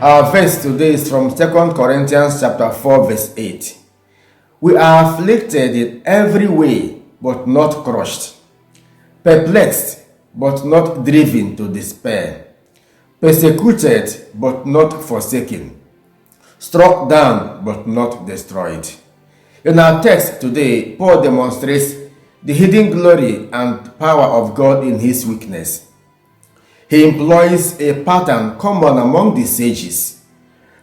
Our verse today is from 2 Corinthians chapter 4 verse 8. We are afflicted in every way, but not crushed. Perplexed, but not driven to despair. Persecuted, but not forsaken. Struck down, but not destroyed. In our text today, Paul demonstrates the hidden glory and power of God in his weakness. He employs a pattern common among the sages.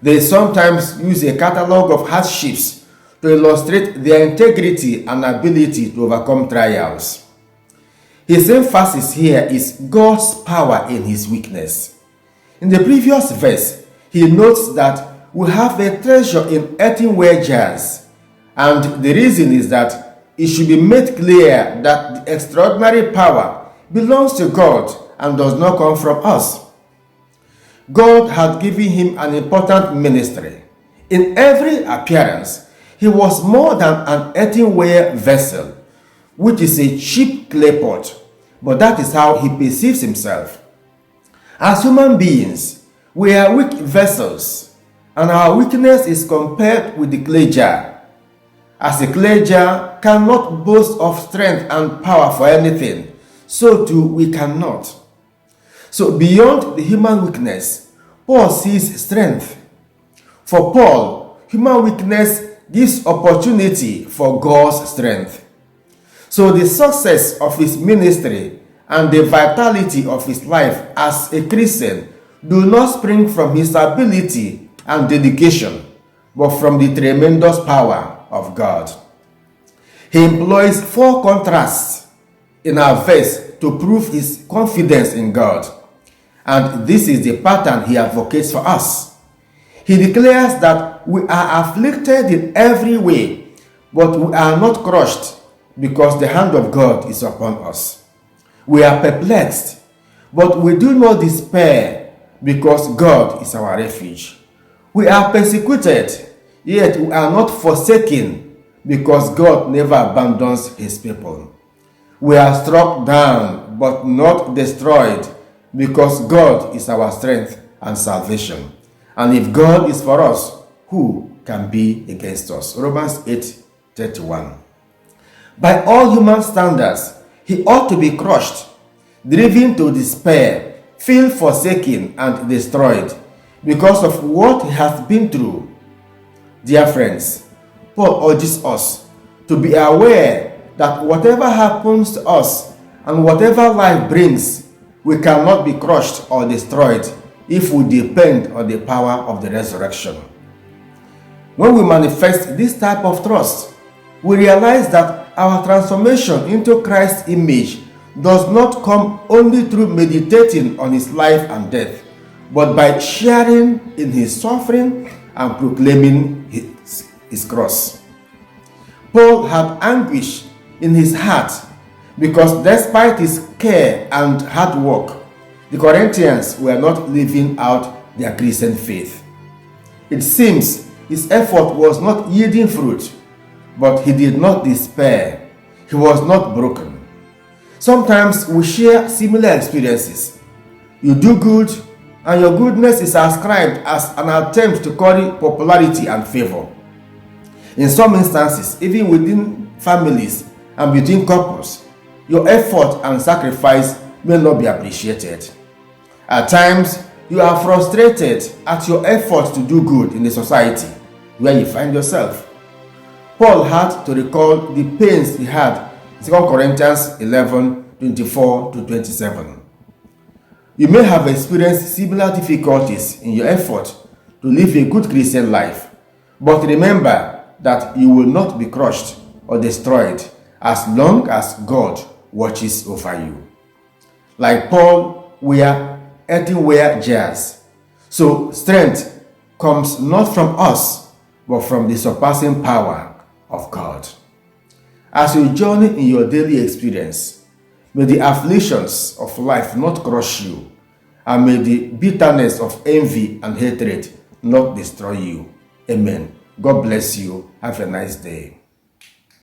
They sometimes use a catalog of hardships to illustrate their integrity and ability to overcome trials. His emphasis here is God's power in his weakness. In the previous verse, he notes that we have a treasure in earthenware jars, and the reason is that it should be made clear that the extraordinary power belongs to God and does not come from us. God had given him an important ministry. In every appearance, he was more than an earthenware vessel, which is a cheap clay pot, but that is how he perceives himself. As human beings, we are weak vessels, and our weakness is compared with the clay jar. As a clay jar cannot boast of strength and power for anything, so too we cannot. So beyond the human weakness, Paul sees strength. For Paul, human weakness gives opportunity for God's strength. So the success of his ministry and the vitality of his life as a Christian do not spring from his ability and dedication, but from the tremendous power of God. He employs 4 contrasts in our verse to prove his confidence in God. And this is the pattern he advocates for us. He declares that we are afflicted in every way, but we are not crushed because the hand of God is upon us. We are perplexed, but we do not despair because God is our refuge. We are persecuted, yet we are not forsaken because God never abandons his people. We are struck down, but not destroyed because God is our strength and salvation. And if God is for us, who can be against us? Romans 8:31. By all human standards, he ought to be crushed, driven to despair, feel forsaken and destroyed because of what he has been through. Dear friends, Paul urges us to be aware that whatever happens to us and whatever life brings, we cannot be crushed or destroyed if we depend on the power of the resurrection. When we manifest this type of trust, we realize that our transformation into Christ's image does not come only through meditating on his life and death, but by sharing in his suffering and proclaiming his cross. Paul had anguish in his heart because despite his care and hard work, the Corinthians were not living out their Christian faith. It seems his effort was not yielding fruit, but he did not despair. He was not broken. Sometimes we share similar experiences. You do good, and your goodness is ascribed as an attempt to curry popularity and favor. In some instances, even within families and between couples, your effort and sacrifice may not be appreciated. At times, you are frustrated at your efforts to do good in the society where you find yourself. Paul had to recall the pains he had in 2 Corinthians 11:24-27. You may have experienced similar difficulties in your effort to live a good Christian life, but remember that you will not be crushed or destroyed as long as God watches over you. Like Paul, we are earthenware jars. So strength comes not from us, but from the surpassing power of God. As you journey in your daily experience, may the afflictions of life not crush you, and may the bitterness of envy and hatred not destroy you. Amen. God bless you. Have a nice day.